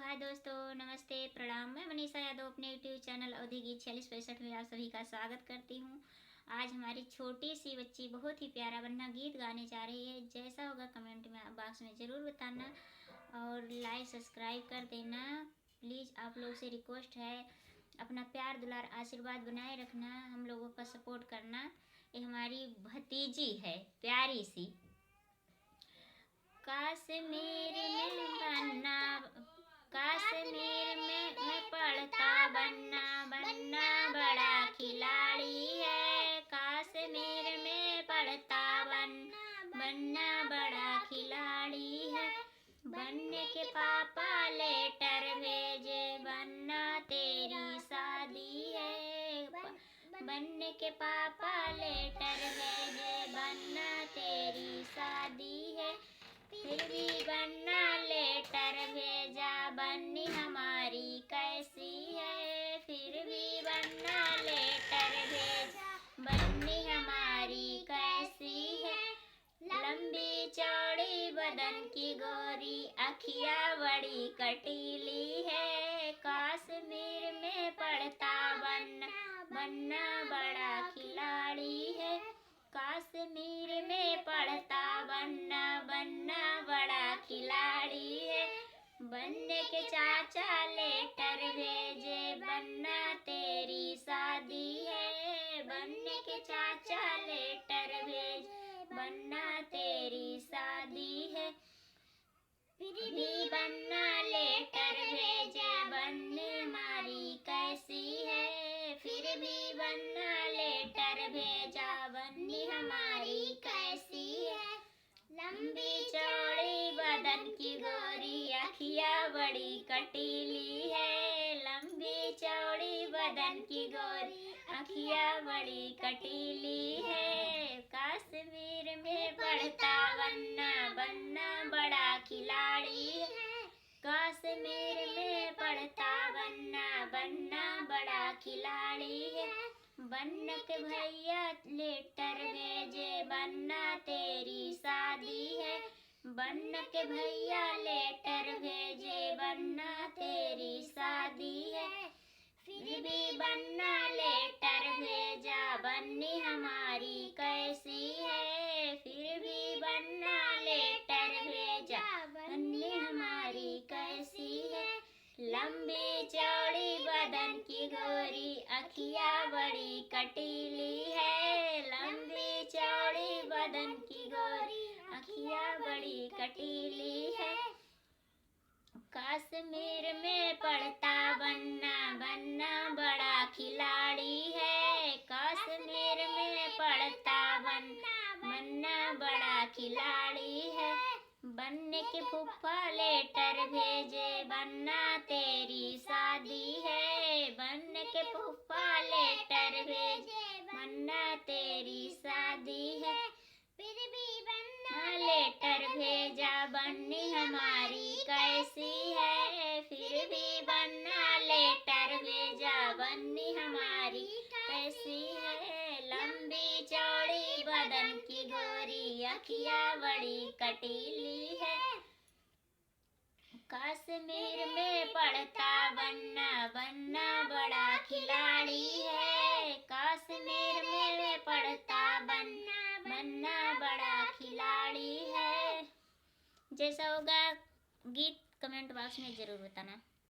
हाय दोस्तों, नमस्ते, प्रणाम। मैं मनीषा यादव अपने यूट्यूब चैनल अवधि गीत 4665 में आप सभी का स्वागत करती हूँ। आज हमारी छोटी सी बच्ची बहुत ही प्यारा बन्ना गीत गाने जा रही है। जैसा होगा कमेंट में बॉक्स में ज़रूर बताना और लाइक सब्सक्राइब कर देना। प्लीज़ आप लोग से रिक्वेस्ट है, अपना प्यार दुलार आशीर्वाद बनाए रखना, हम लोगों का सपोर्ट करना। ये हमारी भतीजी है प्यारी सी। कश्मीर में बन्ना, कश्मीर में पढ़ता बन्ना, बन्ना बड़ा खिलाड़ी है। कश्मीर में पढ़ता बन्ना, बन्ना बड़ा खिलाड़ी है। बन्ने के पापा लेटर भेजे, बन्ना तेरी शादी है। बन्ने के पापा लेटर भेजे, बन्ना तेरी शादी है। फिर भी बन्ना लेटर भेजा, बन्नी हमारी कैसी है। फिर भी बन्ना लेटर भेजा, बन्नी हमारी कैसी है। लंबी चौड़ी बदन की गोरी, अखियाँ बड़ी कटीली है। कश्मीर में पढ़ता बन्ना, बन्ना बड़ा खिलाड़ी है। कश्मीर में पढ़ता बन्ना, बन्ना बड़ा खिलाड़ी है। बन्ने के चाचा लेटर भेजे, बन्ना तेरी शादी है। बन्ने के चाचा लेटर भेजे, बन्ना तेरी शादी है। फिर भी बन्ना लेटर भेजे, बन्नी हमारी कैसी है। फिर भी बन्ना लेटर भेजा, बन्नी हमारी कैसी है। लंबी चौड़ी बदन की गोरी, अखियाँ बड़ी कटीली है। लंबी चौड़ी बदन की गोरी, अखियाँ बड़ी कटीली है। कश्मीर में पढ़ता बन्ना, बन्ना बड़ा खिलाड़ी है। कश्मीर में पढ़ता बन्ना, बन्ना बड़ा खिलाड़ी है। बन्ना के भैया लेटर भेजे, बन्ना तेरी शादी है। बन्ना के भैया लेटर भेजे, बन्ना तेरी शादी है। फिर भी बन्ना लेटर भेजा, बन्नी हमारी कैसी है। फिर भी बन्ना लेटर भेजा, बन्नी हमारी कैसी है। लंबी चौड़ी बदन की गोरी, अखियाँ बड़ी कटीली है। लंबी चौड़ी बदन की गोरी, अखियाँ बड़ी कटीली है। कश्मीर में पढ़ता बन्ना, बन्ना बड़ा खिलाड़ी है। कश्मीर में पढ़ता बन्ना, बन्ना बड़ा खिलाड़ी है। बन्ने के फूफा लेटर भेजे, बन्ना तेरी शादी है। बन्ने के फूफा लेटर भेजे, बन्ना तेरी शादी है। फिर भी बन्ना लेटर भेजा, बन्नी हमारी कैसी है। फिर भी बन्ना लेटर भेजा, बन्नी हमारी कैसी है। लंबी चौड़ी बदन की गोरी, अखियाँ बड़ी कटीली है। कश्मीर में पढ़ता बन्ना, बन्ना बड़ा खिलाड़ी है। कश्मीर में पढ़ता बन्ना, बन्ना बड़ा खिलाड़ी है। जैसा होगा गीत कमेंट बॉक्स में ज़रूर बताना।